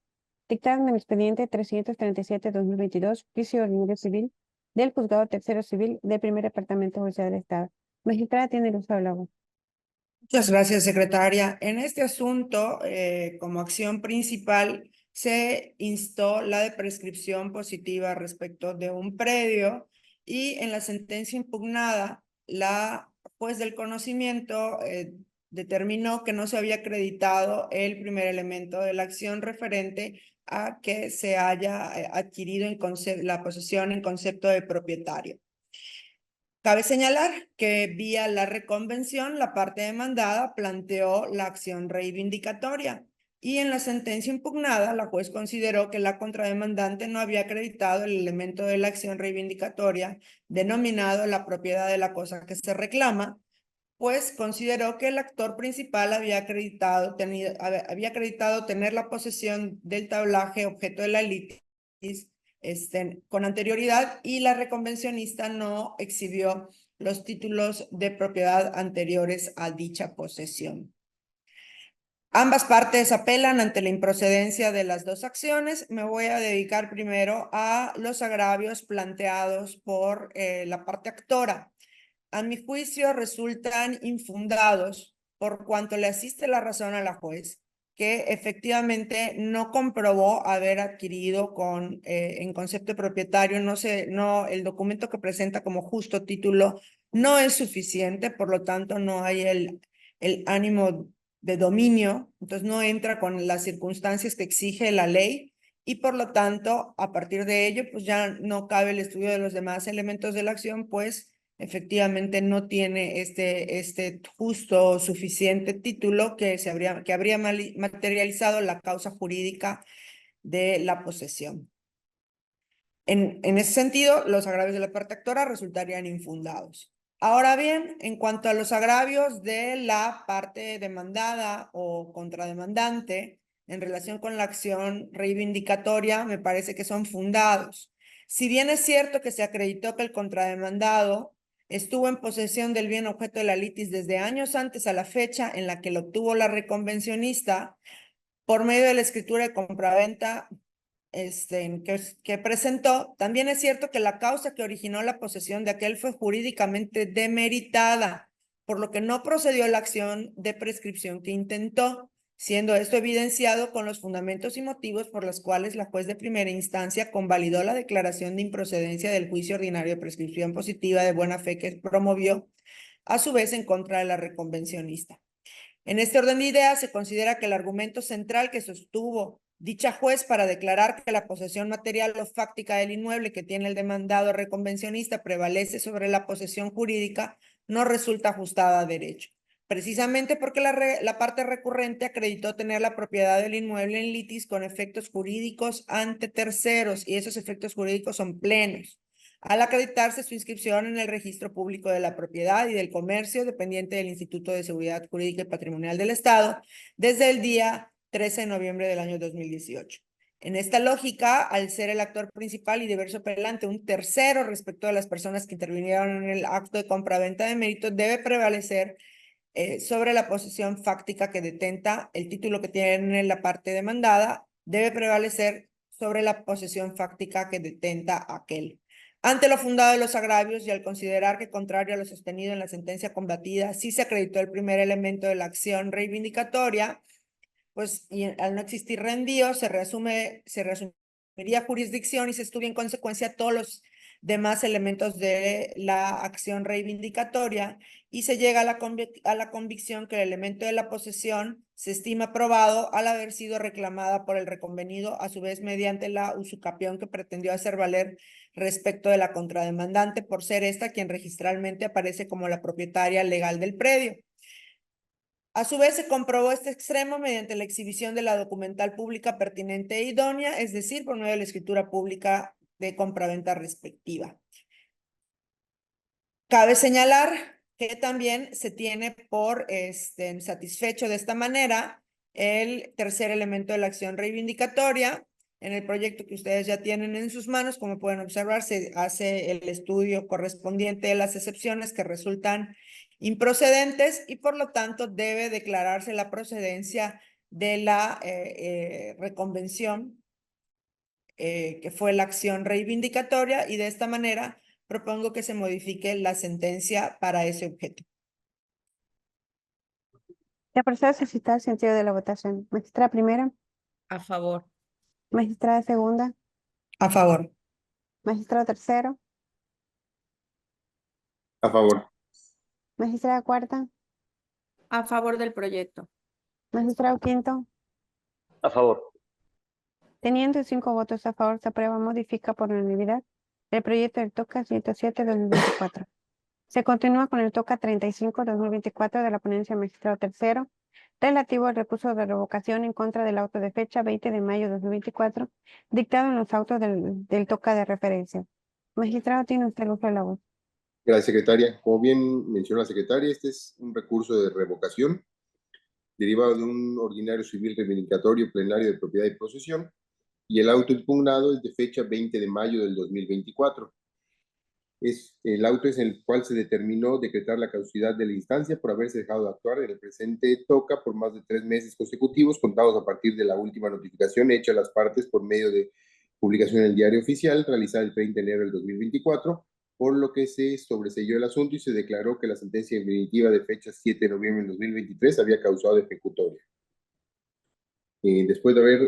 dictada en el expediente 337-2022, juicio ordinario civil del Juzgado Tercero Civil del Primer Departamento Judicial del Estado. Magistrada tiene el uso del agua. Muchas gracias, secretaria. En este asunto, como acción principal, se instó la de prescripción positiva respecto de un predio y en la sentencia impugnada, la juez del conocimiento determinó que no se había acreditado el primer elemento de la acción referente a que se haya adquirido la posesión en concepto de propietario. Cabe señalar que vía la reconvención, la parte demandada planteó la acción reivindicatoria y en la sentencia impugnada, la juez consideró que la contrademandante no había acreditado el elemento de la acción reivindicatoria denominado la propiedad de la cosa que se reclama, pues consideró que el actor principal había acreditado tener la posesión del tablaje objeto de la litis con anterioridad y la reconvencionista no exhibió los títulos de propiedad anteriores a dicha posesión. Ambas partes apelan ante la improcedencia de las dos acciones. Me voy a dedicar primero a los agravios planteados por la parte actora. A mi juicio resultan infundados por cuanto le asiste la razón a la juez, que efectivamente no comprobó haber adquirido en concepto propietario, el documento que presenta como justo título no es suficiente, por lo tanto no hay el ánimo de dominio, entonces no entra con las circunstancias que exige la ley y por lo tanto a partir de ello pues ya no cabe el estudio de los demás elementos de la acción, pues efectivamente no tiene este justo suficiente título que habría materializado la causa jurídica de la posesión. En ese sentido, los agravios de la parte actora resultarían infundados. Ahora bien, en cuanto a los agravios de la parte demandada o contrademandante en relación con la acción reivindicatoria, me parece que son fundados. Si bien es cierto que se acreditó que el contrademandado estuvo en posesión del bien objeto de la litis desde años antes a la fecha en la que lo obtuvo la reconvencionista por medio de la escritura de compraventa que presentó, también es cierto que la causa que originó la posesión de aquel fue jurídicamente demeritada, por lo que no procedió la acción de prescripción que intentó. siendo esto evidenciado con los fundamentos y motivos por los cuales la juez de primera instancia convalidó la declaración de improcedencia del juicio ordinario de prescripción positiva de buena fe que promovió, a su vez en contra de la reconvencionista. En este orden de ideas, se considera que el argumento central que sostuvo dicha juez para declarar que la posesión material o fáctica del inmueble que tiene el demandado reconvencionista prevalece sobre la posesión jurídica no resulta ajustada a derecho, precisamente porque la parte recurrente acreditó tener la propiedad del inmueble en litis con efectos jurídicos ante terceros, y esos efectos jurídicos son plenos, al acreditarse su inscripción en el registro público de la propiedad y del comercio dependiente del Instituto de Seguridad Jurídica y Patrimonial del Estado desde el día 13 de noviembre del año 2018. En esta lógica, al ser el actor principal y diverso apelante un tercero respecto a las personas que intervinieron en el acto de compraventa de mérito, debe prevalecer sobre la posesión fáctica que detenta el título que tiene la parte demandada, debe prevalecer sobre la posesión fáctica que detenta aquel. Ante lo fundado de los agravios y al considerar que, contrario a lo sostenido en la sentencia combatida, sí se acreditó el primer elemento de la acción reivindicatoria, pues y al no existir rendío, se reasumiría jurisdicción y se estudia en consecuencia todos los demás elementos de la acción reivindicatoria y se llega a la convicción que el elemento de la posesión se estima probado al haber sido reclamada por el reconvenido, a su vez mediante la usucapión que pretendió hacer valer respecto de la contrademandante, por ser esta quien registralmente aparece como la propietaria legal del predio. A su vez, se comprobó este extremo mediante la exhibición de la documental pública pertinente e idónea, es decir, por medio de la escritura pública de compraventa respectiva. Cabe señalar que también se tiene por satisfecho de esta manera el tercer elemento de la acción reivindicatoria. En el proyecto que ustedes ya tienen en sus manos, como pueden observar, se hace el estudio correspondiente de las excepciones que resultan improcedentes y por lo tanto debe declararse la procedencia de la reconvención que fue la acción reivindicatoria, y de esta manera propongo que se modifique la sentencia para ese objeto. Se procede a suscitar el sentido de la votación. Magistrada primera, A favor. magistrada segunda, A favor. magistrado tercero, A favor. magistrada cuarta, A favor del proyecto. magistrado quinto. A favor. Teniendo 5 votos a favor, se aprueba, modifica por unanimidad el proyecto del TOCA 107-2024. Se continúa con el TOCA 35-2024 de la ponencia magistrado tercero, relativo al recurso de revocación en contra del auto de fecha 20 de mayo de 2024, dictado en los autos del TOCA de referencia. Magistrado, tiene usted el uso de la voz. Gracias, secretaria. Como bien mencionó la secretaria, este es un recurso de revocación derivado de un ordinario civil reivindicatorio plenario de propiedad y posesión, y el auto impugnado es de fecha 20 de mayo del 2024. El auto es en el cual se determinó decretar la caducidad de la instancia por haberse dejado de actuar en el presente TOCA por más de 3 meses consecutivos, contados a partir de la última notificación hecha a las partes por medio de publicación en el Diario Oficial, realizada el 30 de enero del 2024, por lo que se sobreseyó el asunto y se declaró que la sentencia definitiva de fecha 7 de noviembre del 2023 había causado ejecutoria. Después de haber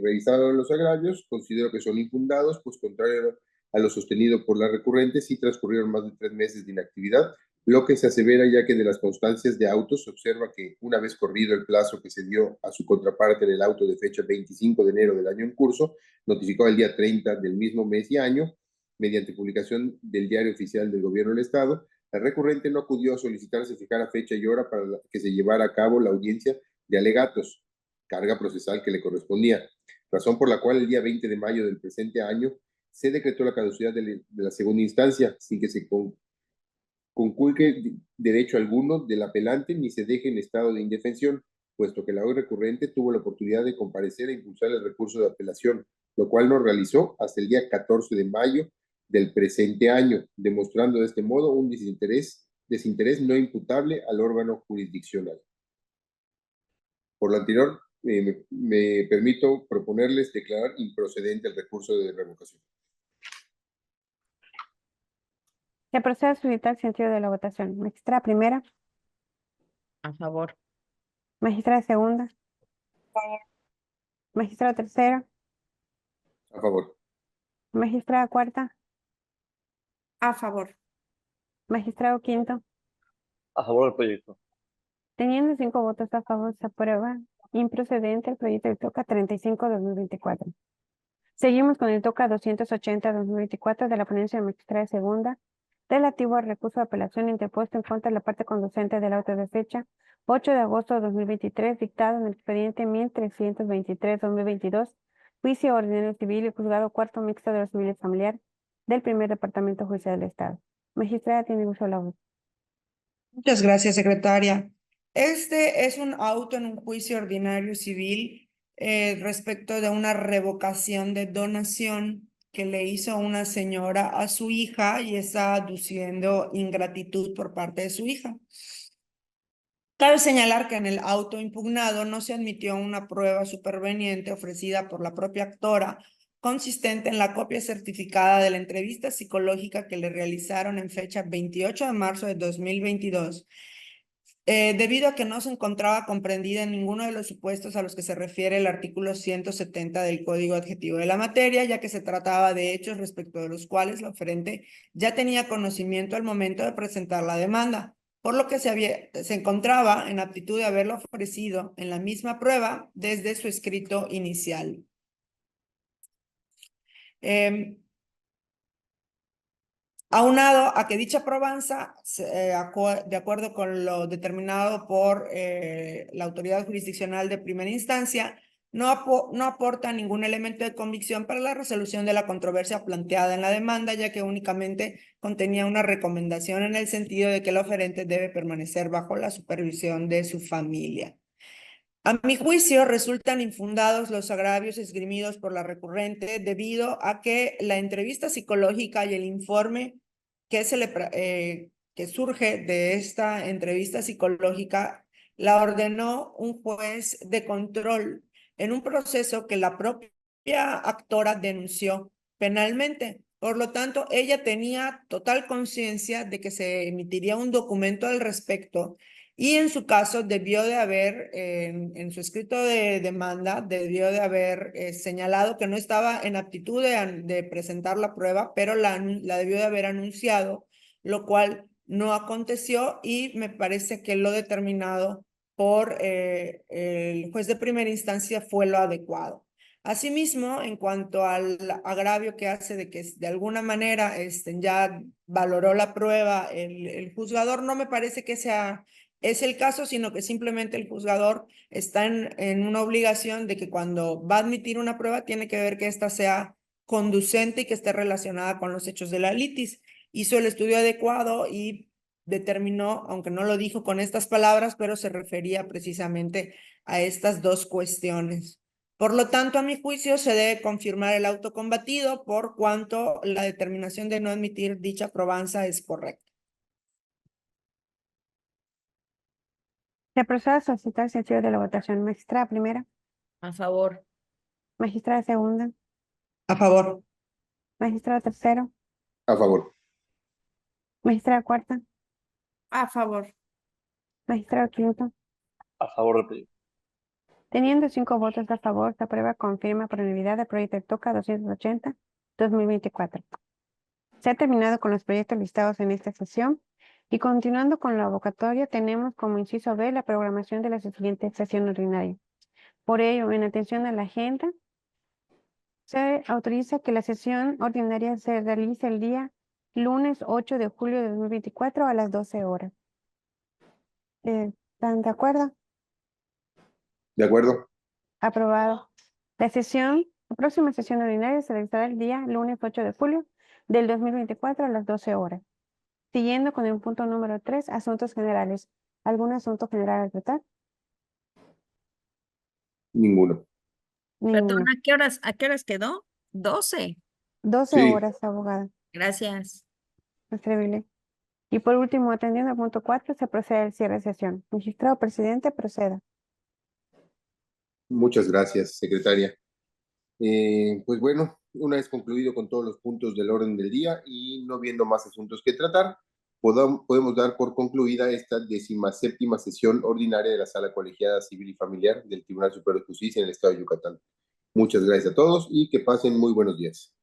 revisado los agravios, considero que son infundados, pues contrario a lo sostenido por la recurrente, sí transcurrieron más de 3 meses de inactividad, lo que se asevera ya que de las constancias de autos se observa que una vez corrido el plazo que se dio a su contraparte en el auto de fecha 25 de enero del año en curso, notificado el día 30 del mismo mes y año, mediante publicación del Diario Oficial del Gobierno del Estado, la recurrente no acudió a solicitar se fijara fecha y hora para que se llevara a cabo la audiencia de alegatos, carga procesal que le correspondía, razón por la cual el día 20 de mayo del presente año se decretó la caducidad de la segunda instancia sin que se conculque derecho alguno del apelante ni se deje en estado de indefensión, puesto que la hoy recurrente tuvo la oportunidad de comparecer e impulsar el recurso de apelación, lo cual no realizó hasta el día 14 de mayo del presente año, demostrando de este modo un desinterés no imputable al órgano jurisdiccional. Por lo anterior, me permito proponerles declarar improcedente el recurso de revocación. Se procede a suscitar el sentido de la votación. Magistrada primera, A favor. magistrada segunda, Magistrado tercero. A favor. Magistrada cuarta. A favor. Magistrado quinto. A favor del proyecto. Teniendo 5 votos a favor, se aprueba improcedente el proyecto del TOCA 35-2024. Seguimos con el TOCA 280-2024 de la ponencia de magistrada segunda, relativo al recurso de apelación interpuesto en contra de la parte conducente del auto de fecha 8 de agosto de 2023, dictado en el expediente 1323-2022, juicio ordinario civil y juzgado cuarto mixto de lo civil y familiar del primer departamento judicial del Estado. Magistrada, tiene uso de la voz. Muchas gracias, secretaria. Este es un auto en un juicio ordinario civil respecto de una revocación de donación que le hizo una señora a su hija y está aduciendo ingratitud por parte de su hija. Cabe señalar que en el auto impugnado no se admitió una prueba superveniente ofrecida por la propia actora, consistente en la copia certificada de la entrevista psicológica que le realizaron en fecha 28 de marzo de 2022, debido a que no se encontraba comprendida en ninguno de los supuestos a los que se refiere el artículo 170 del Código Adjetivo de la materia, ya que se trataba de hechos respecto de los cuales la oferente ya tenía conocimiento al momento de presentar la demanda, por lo que se encontraba en aptitud de haberlo ofrecido en la misma prueba desde su escrito inicial. Aunado a que dicha probanza, de acuerdo con lo determinado por la autoridad jurisdiccional de primera instancia, no aporta ningún elemento de convicción para la resolución de la controversia planteada en la demanda, ya que únicamente contenía una recomendación en el sentido de que el oferente debe permanecer bajo la supervisión de su familia. A mi juicio, resultan infundados los agravios esgrimidos por la recurrente debido a que la entrevista psicológica y el informe que surge de esta entrevista psicológica la ordenó un juez de control en un proceso que la propia actora denunció penalmente. Por lo tanto, ella tenía total conciencia de que se emitiría un documento al respecto. Y en su caso debió de haber, en su escrito de demanda, debió de haber señalado que no estaba en aptitud de presentar la prueba, pero la debió de haber anunciado, lo cual no aconteció y me parece que lo determinado por el juez de primera instancia fue lo adecuado. Asimismo, en cuanto al agravio que hace de que de alguna manera ya valoró la prueba el juzgador, no me parece que es el caso, sino que simplemente el juzgador está en una obligación de que cuando va a admitir una prueba tiene que ver que ésta sea conducente y que esté relacionada con los hechos de la litis. Hizo el estudio adecuado y determinó, aunque no lo dijo con estas palabras, pero se refería precisamente a estas dos cuestiones. Por lo tanto, a mi juicio, se debe confirmar el auto combatido por cuanto la determinación de no admitir dicha probanza es correcta. Se procede a solicitar el sentido de la votación. Magistrada primera. A favor. Magistrada segunda. A favor. Magistrado tercero. A favor. Magistrada cuarta. A favor. Magistrado quinto. A favor del proyecto. Teniendo 5 votos a favor, se aprueba con firma por unanimidad el proyecto de TOCA 280-2024. Se ha terminado con los proyectos listados en esta sesión y continuando con la abogatoria tenemos como inciso B la programación de la siguiente sesión ordinaria. Por ello, en atención a la agenda, se autoriza que la sesión ordinaria se realice el día lunes 8 de julio de 2024 a las 12 horas. ¿Están de acuerdo? ¿De acuerdo? Aprobado. La próxima sesión ordinaria se realizará el día lunes 8 de julio del 2024 a las 12 horas. Siguiendo con el punto número 3, asuntos generales. ¿Algún asunto general a tratar? Ninguno. Ninguno. Perdón, ¿a qué horas quedó? 12. 12 Sí. horas, abogada. Gracias. Escribile. Y por último, atendiendo al punto 4, se procede al cierre de sesión. Magistrado presidente, proceda. Muchas gracias, secretaria. Pues bueno, una vez concluido con todos los puntos del orden del día y no viendo más asuntos que tratar, podemos dar por concluida esta 17ª sesión ordinaria de la Sala Colegiada Civil y Familiar del Tribunal Superior de Justicia en el Estado de Yucatán. Muchas gracias a todos y que pasen muy buenos días.